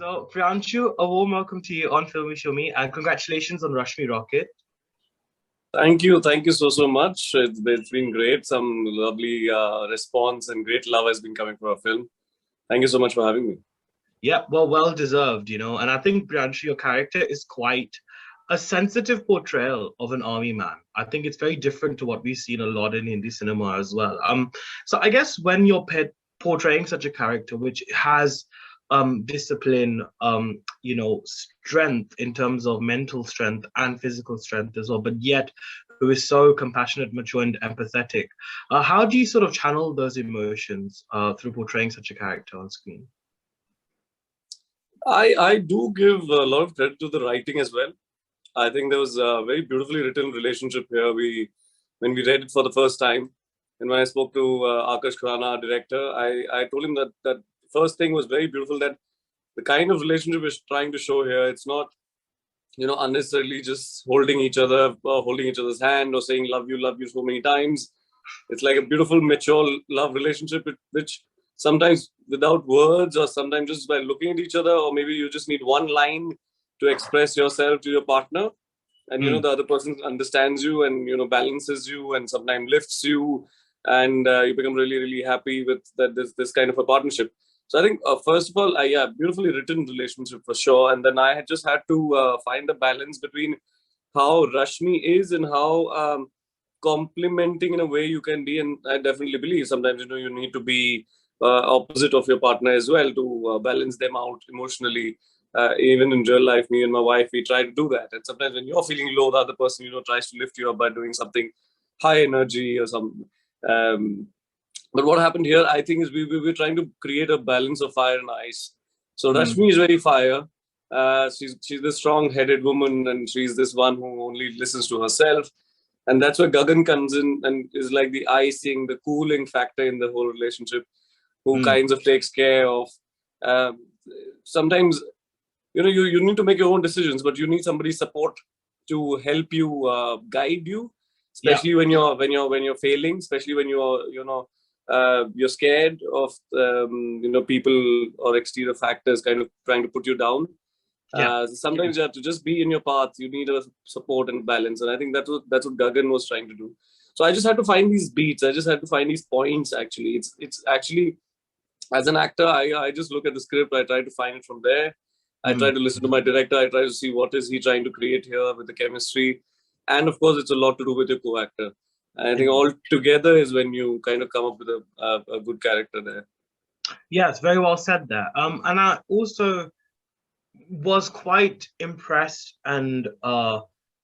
So, Priyanshu, a warm welcome to you on Filme Shilmy and congratulations on Rashmi Rocket. Thank you so much. It's been great. Some lovely response and great love has been coming for our film. Thank you so much for having me. Yeah, well deserved, And I think, Priyanshu, your character is quite a sensitive portrayal of an army man. I think it's very different to what we've seen a lot in Hindi cinema as well. So I guess when you're portraying such a character which has discipline, strength in terms of mental strength and physical strength as well, but yet who is so compassionate, mature, and empathetic. How do you sort of channel those emotions through portraying such a character on screen? I do give a lot of credit to the writing as well. I think there was a very beautifully written relationship here. When we read it for the first time, and when I spoke to Akash Khurana, our director, I told him that first thing was very beautiful, that the kind of relationship we're trying to show here, it's not, unnecessarily just holding each other's hand or saying love you so many times. It's like a beautiful, mature love relationship, which sometimes without words or sometimes just by looking at each other, or maybe you just need one line to express yourself to your partner. And, the other person understands you and, balances you and sometimes lifts you, and you become really, really happy with this kind of a partnership. So I think, first of all, beautifully written relationship for sure. And then I had just had to find the balance between how Rashmi is and how complimenting in a way you can be. And I definitely believe sometimes, you need to be opposite of your partner as well to balance them out emotionally. Even in real life, me and my wife, we try to do that. And sometimes when you're feeling low, the other person, tries to lift you up by doing something high energy or something. But what happened here, I think, is we were trying to create a balance of fire and ice. So Rashmi is very fire. She's this strong-headed woman, and she's this one who only listens to herself. And that's where Gagan comes in and is like the icing, the cooling factor in the whole relationship, who kinds of takes care of. Sometimes, you need to make your own decisions, but you need somebody's support to help you, guide you, especially when you're failing, especially when you're scared of people or exterior factors kind of trying to put you down. Sometimes you have to just be in your path. You need a support and balance, and I think that's what Gagan was trying to do. So I just had to find these beats. I just had to find these points. Actually, it's actually, as an actor, I just look at the script. I try to find it from there. I try to listen to my director. I try to see what is he trying to create here with the chemistry, and of course, it's a lot to do with your co-actor. I think all together is when you kind of come up with a good character there. Yes, very well said there. And I also was quite impressed and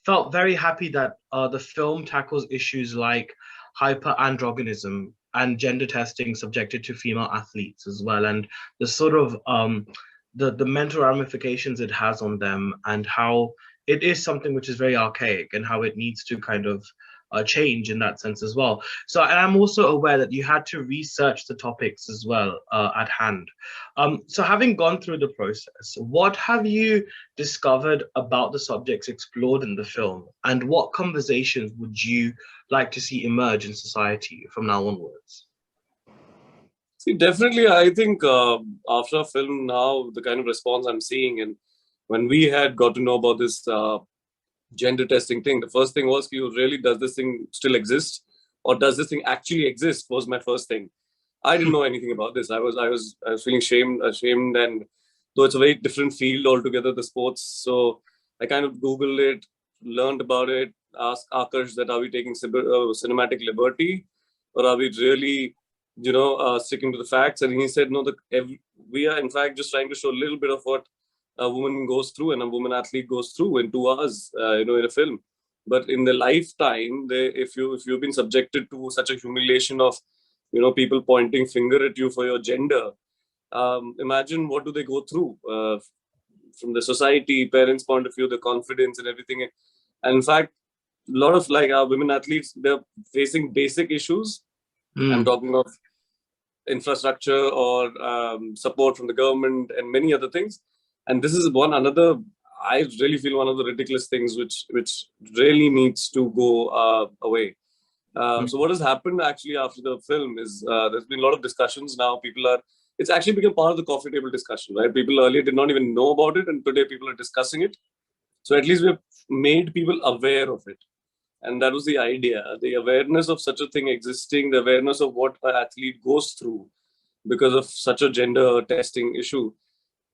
felt very happy that the film tackles issues like hyperandrogenism and gender testing subjected to female athletes as well, and the sort of the mental ramifications it has on them, and how it is something which is very archaic and how it needs to kind of change in that sense as well. So, and I'm also aware that you had to research the topics as well at hand. So having gone through the process, what have you discovered about the subjects explored in the film, and what conversations would you like to see emerge in society from now onwards? See, definitely, I think after a film now, the kind of response I'm seeing, and when we had got to know about this gender testing thing, the first thing was, really, does this thing still exist, or does this thing actually exist? Was my first thing. I didn't know anything about this. I was feeling ashamed, and though it's a very different field altogether, the sports. So I kind of Googled it, learned about it, asked Akash that are we taking cinematic liberty, or are we really, sticking to the facts? And he said, no, we are in fact just trying to show a little bit of what a woman goes through and a woman athlete goes through in 2 hours, in a film. But in the lifetime, if you've been subjected to such a humiliation of, people pointing finger at you for your gender, imagine what do they go through from the society, parents' point of view, the confidence and everything. And in fact, a lot of our women athletes, they're facing basic issues. I'm talking of infrastructure or support from the government and many other things. And this is I really feel one of the ridiculous things which really needs to go away. So what has happened actually after the film is there's been a lot of discussions now. People are it's actually become part of the coffee table discussion, right? People earlier did not even know about it, and today people are discussing it. So at least we've made people aware of it. And that was the idea, the awareness of such a thing existing, the awareness of what an athlete goes through because of such a gender testing issue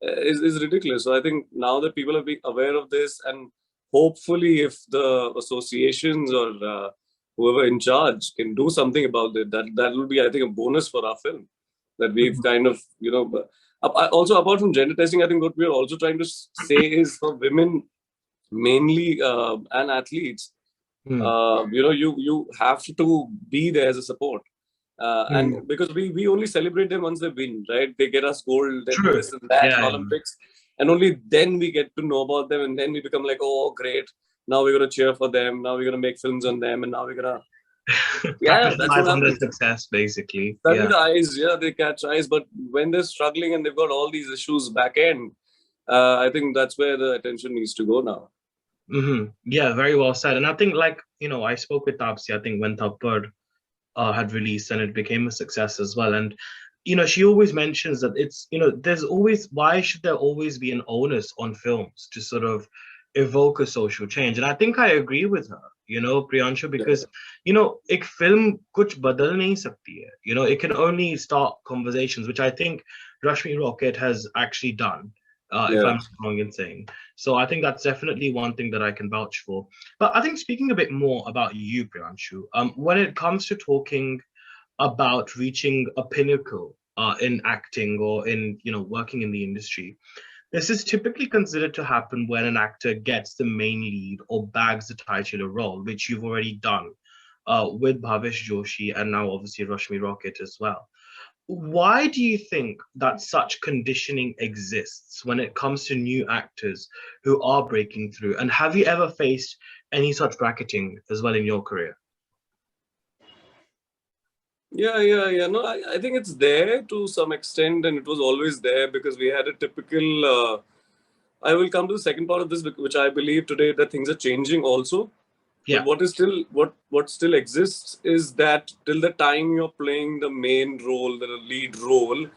is ridiculous. So I think now that people are being aware of this, and hopefully if the associations or whoever in charge can do something about it, that will be, I think, a bonus for our film. That we've kind of, also apart from gender testing, I think what we're also trying to say is for women mainly and athletes, you have to be there as a support. And because we only celebrate them once they win, right? They get us gold, then this and that in Olympics. And only then we get to know about them. And then we become like, oh, great. Now we're going to cheer for them. Now we're going to make films on them. And now we're going to... Yeah, that's what on their success, basically. Study the eyes, they catch eyes. But when they're struggling and they've got all these issues back end, I think that's where the attention needs to go now. Yeah, very well said. And I think, I spoke with Tapsi, I think, when Thappad had released and it became a success as well. And, she always mentions that it's, there's always, why should there always be an onus on films to sort of evoke a social change? And I think I agree with her, Priyanshu, because, ek film kuch badal nahi sakti hai. It can only start conversations, which I think Rashmi Rocket has actually done. If I'm wrong in saying. So I think that's definitely one thing that I can vouch for. But I think speaking a bit more about you, Priyanshu, when it comes to talking about reaching a pinnacle in acting or in, working in the industry, this is typically considered to happen when an actor gets the main lead or bags the titular role, which you've already done with Bhavesh Joshi and now obviously Rashmi Rocket as well. Why do you think that such conditioning exists when it comes to new actors who are breaking through? And have you ever faced any such bracketing as well in your career? Yeah. No, I think it's there to some extent, and it was always there because we had a typical... I will come to the second part of this, which I believe today that things are changing also. Yeah. But what still exists is that till the time you're playing the main role, the lead role,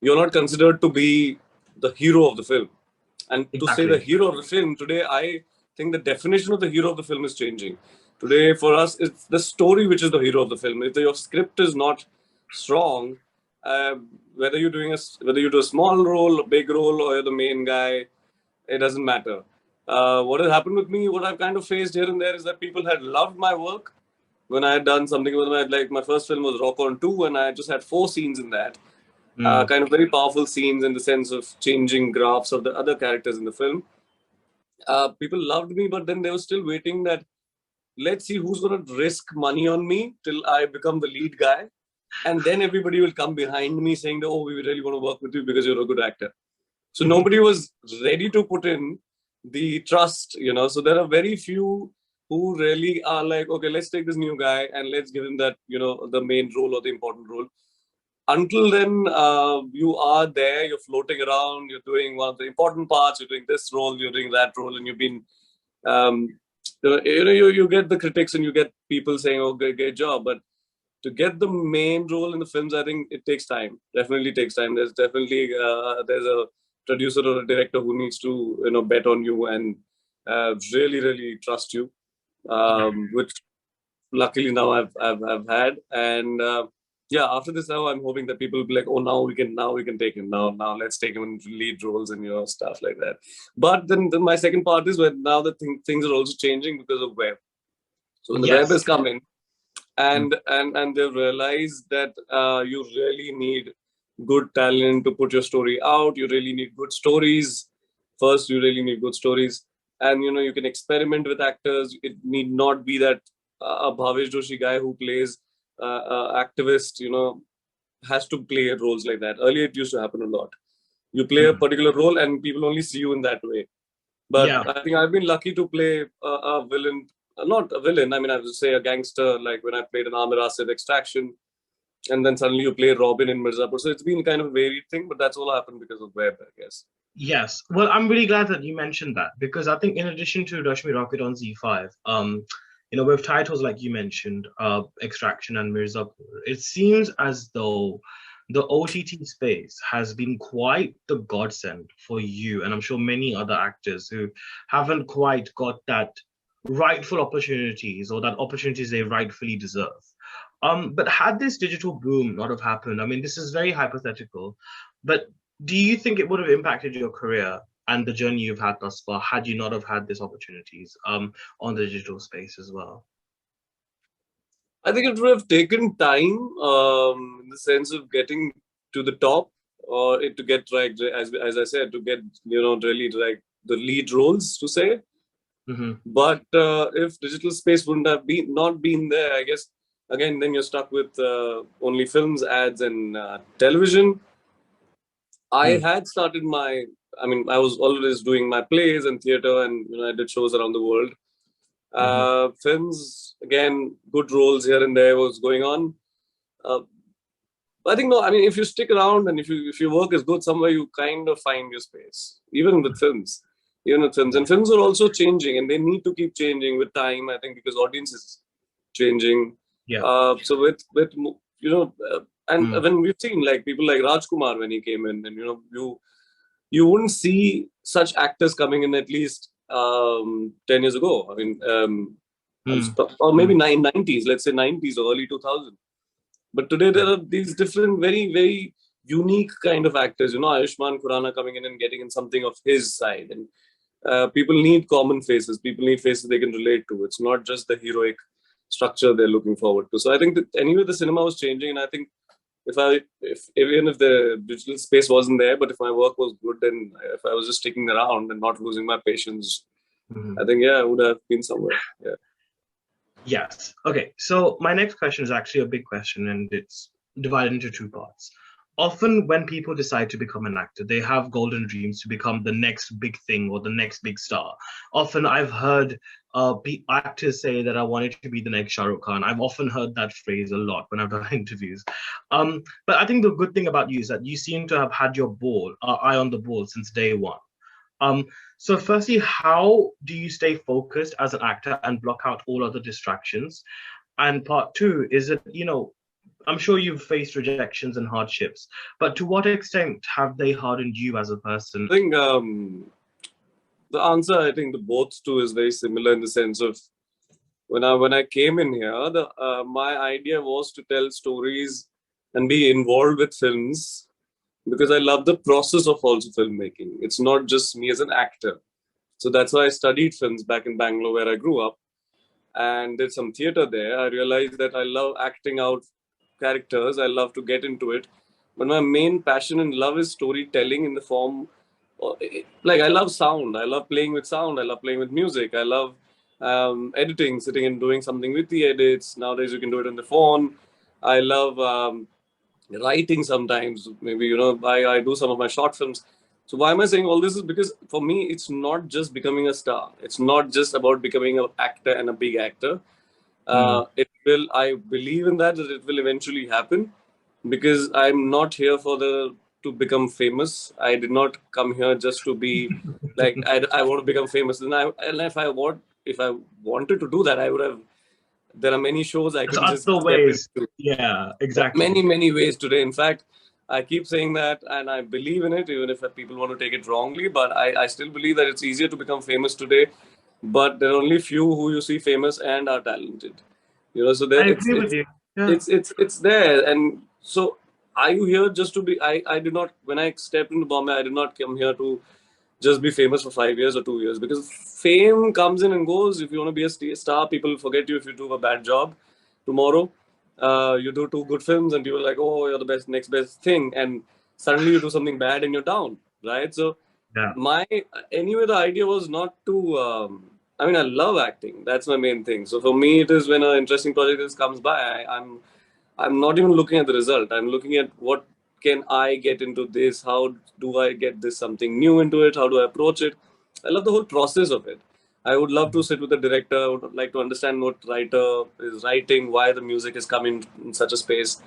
you're not considered to be the hero of the film. And to say the hero of the film, today I think the definition of the hero of the film is changing. Today for us, it's the story which is the hero of the film. If your script is not strong, whether you do a small role, a big role, or you're the main guy, it doesn't matter. What has happened with me, what I've kind of faced here and there is that people had loved my work when I had done something with them. Like my first film was Rock On 2 and I just had 4 scenes in that. Kind of very powerful scenes in the sense of changing graphs of the other characters in the film. People loved me, but then they were still waiting that let's see who's going to risk money on me till I become the lead guy. And then everybody will come behind me saying, oh, we really want to work with you because you're a good actor. So nobody was ready to put in the trust, So there are very few who really are like, okay, let's take this new guy and let's give him that, the main role or the important role. Until then, you are there, you're floating around, you're doing one of the important parts, you're doing this role, you're doing that role, and you've been, you get the critics and you get people saying, oh, great job. But to get the main role in the films, I think it takes time. Definitely takes time. There's definitely, there's a producer or a director who needs to, bet on you and really, really trust you, which luckily now I've had. And after this now I'm hoping that people will be like, oh, now we can take him. Now let's take him in lead roles and stuff like that. But then my second part is when now the things are also changing because of web. So when the web has come in and they've realized that you really need good talent to put your story out. You really need good stories. First, you really need good stories. And, you can experiment with actors. It need not be that a Bhavesh Joshi guy who plays activist, has to play roles like that. Earlier, it used to happen a lot. You play a particular role and people only see you in that way. But I think I've been lucky to play a villain, not a villain. I mean, I would say a gangster, like when I played an Amir Asif Extraction. And then suddenly you play Robin in Mirzapur. So it's been kind of a varied thing, but that's all happened because of web, I guess. Yes. Well, I'm really glad that you mentioned that because I think in addition to Rashmi Rocket on ZEE5, with titles like you mentioned, Extraction and Mirzapur, it seems as though the OTT space has been quite the godsend for you, and I'm sure many other actors who haven't quite got that rightful opportunities or that opportunities they rightfully deserve. But had this digital boom not have happened, I mean, this is very hypothetical, but do you think it would have impacted your career and the journey you've had thus far had you not have had these opportunities on the digital space as well? I think it would have taken time, in the sense of getting to the top, or it to get like, as I said, to get, really like the lead roles to say. Hmm. But if digital space wouldn't have been not been there, I guess again then you're stuck with only films, ads, and television. I Mm. had started I was always doing my plays and theater, and I did shows around the world. Hmm. Films, again, good roles here and there was going on. Uh, I think no. I mean, if you stick around and if your work is good, somewhere you kind of find your space. Even with films, Yeah. and films are also changing, and they need to keep changing with time. I think because audience is changing. Yeah. So with and Mm. when we've seen like people like Rajkumar when he came in, and you wouldn't see such actors coming in at least 10 years ago. I mean, Mm. or maybe Mm. 90s, let's say 90s or early 2000s. But today there Yeah. are these different, very, very unique kind of actors. Ayushmann Khurrana coming in and getting in something of his side, and people need common faces. People need faces they can relate to. It's not just the heroic structure they're looking forward to. So I think that anyway the cinema was changing, and I think if even if the digital space wasn't there, but if my work was good, and if I was just sticking around and not losing my patience, Mhm. I think I would have been somewhere. Yeah. Yes. Okay. So my next question is actually a big question, and it's divided into two parts. Often, when people decide to become an actor, they have golden dreams to become the next big thing or the next big star. Often, I've heard actors say that I wanted to be the next Shah Rukh Khan. I've often heard that phrase a lot when I've done interviews. But I think the good thing about you is that you seem to have had your eye on the ball since day one. Um, so firstly, how do you stay focused as an actor and block out all other distractions? And part two, is it, I'm sure you've faced rejections and hardships, but to what extent have they hardened you as a person? I think the answer, I think the both two is very similar in the sense of when I came in here, the my idea was to tell stories and be involved with films because I love the process of also filmmaking. It's not just me as an actor. So that's why I studied films back in Bangalore, where I grew up, and did some theater there. I realized that I love acting out characters. I love to get into it. But my main passion and love is storytelling in the form, like I love sound. I love playing with sound. I love playing with music. I love editing, sitting and doing something with the edits. Nowadays you can do it on the phone. I love writing sometimes. Maybe, I do some of my short films. So why am I saying all this is because for me, it's not just becoming a star. It's not just about becoming an actor and a big actor. Mm. I believe in that it will eventually happen because I'm not here to become famous. I did not come here just to be like, I want to become famous. And if I wanted to do that, I would have, there are many shows I There's can just other step ways. into. Yeah, There are many, exactly. many ways today. In fact, I keep saying that and I believe in it, even if people want to take it wrongly. But I still believe that it's easier to become famous today. But there are only few who you see famous and are talented. So I there agree with you. Yeah. it's there. And so are you here just to be I did not, when I stepped into Bombay, I did not come here to just be famous for 5 years or 2 years, because fame comes in and goes. If you want to be a star, people forget you if you do a bad job tomorrow. You do two good films and people are like, oh, you're the best, next best thing, and suddenly you do something bad and you're down, right? So Yeah. my anyway the idea was not to I mean, I love acting. That's my main thing. So for me, it is when an interesting project comes by, I'm not even looking at the result. I'm looking at what can I get into this? How do I get this something new into it? How do I approach it? I love the whole process of it. I would love to sit with the director. I would like to understand what writer is writing, why the music is coming in such a space.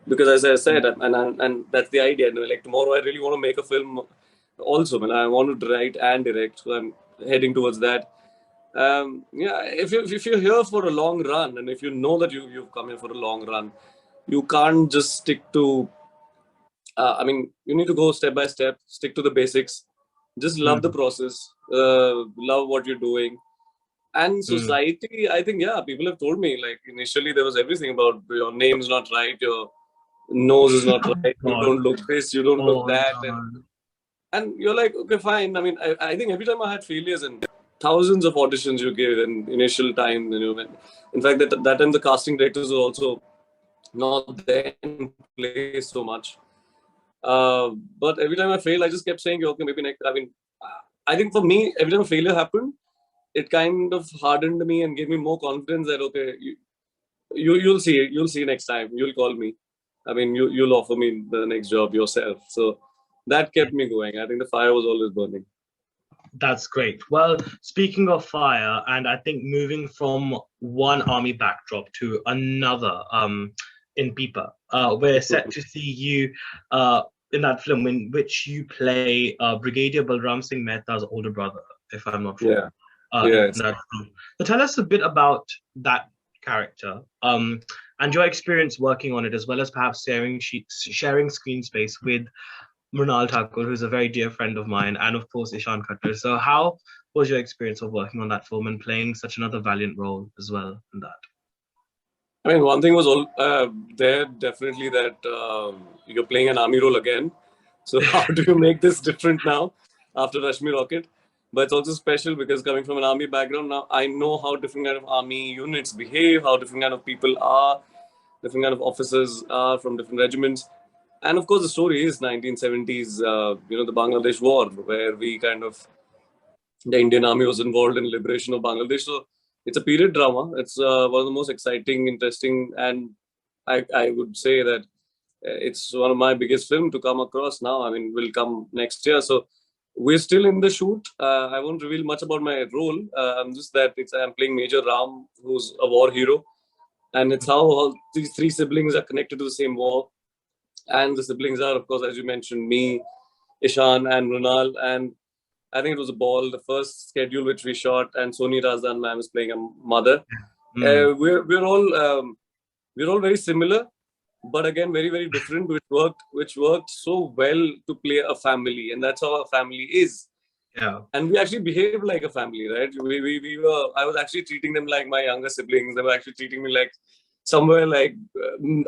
Because as I said, and that's the idea. Like tomorrow, I really want to make a film. Also, and I want to write and direct. So I'm heading towards that. Yeah, if you're here for a long run, and if you know that you've come here for a long run, you can't just stick to I mean, you need to go step by step, stick to the basics, just love the process, love what you're doing. And society, I think, yeah, people have told me, like, initially there was everything about your name's not right, your nose is not right, you God. don't look this, you don't look Oh, that. God. And you're like, okay, fine. I mean, I think every time I had failures and thousands of auditions you gave in initial time, in fact, that time the casting directors were also not there in place so much. But every time I failed, I just kept saying, okay, maybe next. I mean, I think for me, every time a failure happened, it kind of hardened me and gave me more confidence that, okay, you'll see next time. You'll call me. I mean, you'll offer me the next job yourself. So that kept me going. I think the fire was always burning. That's great. Well, speaking of fire, and I think moving from one army backdrop to another, in Pippa, we're set to see you in that film in which you play Brigadier Balram Singh Mehta's older brother, if I'm not wrong. Yeah. In that film. So tell us a bit about that character, and your experience working on it, as well as perhaps sharing screen space with Mrunal Thakur, who's a very dear friend of mine, and of course Ishan Khattar. So how was your experience of working on that film and playing such another valiant role as well in that? I mean, one thing was there definitely that you're playing an army role again. So how do you make this different now after Rashmi Rocket? But it's also special because coming from an army background now, I know how different kind of army units behave, how different kind of people are, different kind of officers are from different regiments. And of course, the story is 1970s, the Bangladesh war, where the Indian army was involved in liberation of Bangladesh. So it's a period drama. It's one of the most exciting, interesting, and I would say that it's one of my biggest film to come across now. I mean, will come next year. So we're still in the shoot. I won't reveal much about my role. I'm just that I'm playing Major Ram, who's a war hero, and it's how all these three siblings are connected to the same war. And the siblings are, of course, as you mentioned, me, Ishan, and Runal. And I think it was a ball, the first schedule which we shot, and Soni Razdan ma'am is playing a mother. We're all very similar, but again very very different. Which worked so well to play a family, and that's how a family is. Yeah. And we actually behaved like a family, right? We were. I was actually treating them like my younger siblings. They were actually treating me like somewhere like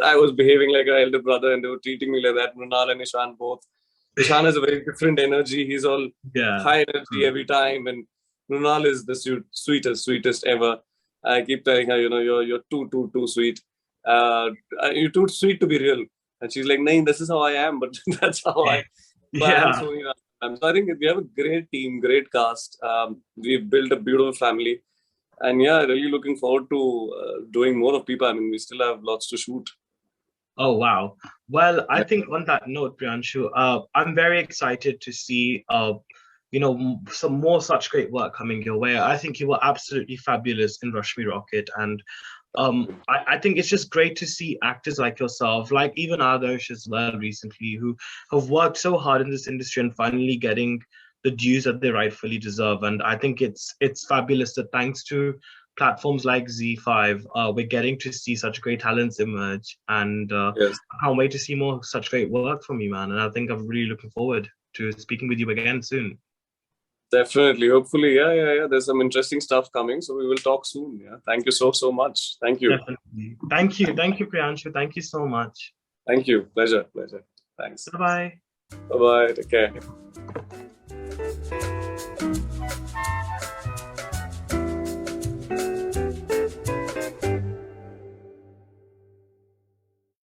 I was behaving like an elder brother, and they were treating me like that. Mrunal and Ishan both. Ishan has a very different energy. He's all high energy every time, and Mrunal is the sweetest ever. I keep telling her, you're too sweet. You're too sweet to be real. And she's like, "No, this is how I am, but that's how I am." So I think we have a great team, great cast. We've built a beautiful family. And yeah, really looking forward to doing more of Pippa. I mean, we still have lots to shoot. Oh, wow. Well, I think on that note, Priyanshu, I'm very excited to see, some more such great work coming your way. I think you were absolutely fabulous in Rashmi Rocket. And I think it's just great to see actors like yourself, like even Adarsh as well recently, who have worked so hard in this industry and finally getting the dues that they rightfully deserve. And I think it's fabulous that thanks to platforms like ZEE5, we're getting to see such great talents emerge. And I can't wait to see more such great work from you, man. And I think I'm really looking forward to speaking with you again soon. Definitely. Hopefully. Yeah. There's some interesting stuff coming. So we will talk soon. Yeah. Thank you so much. Thank you. Definitely. Thank you, Priyanshu. Thank you so much. Thank you. Pleasure. Thanks. Bye-bye. Bye-bye. Take care.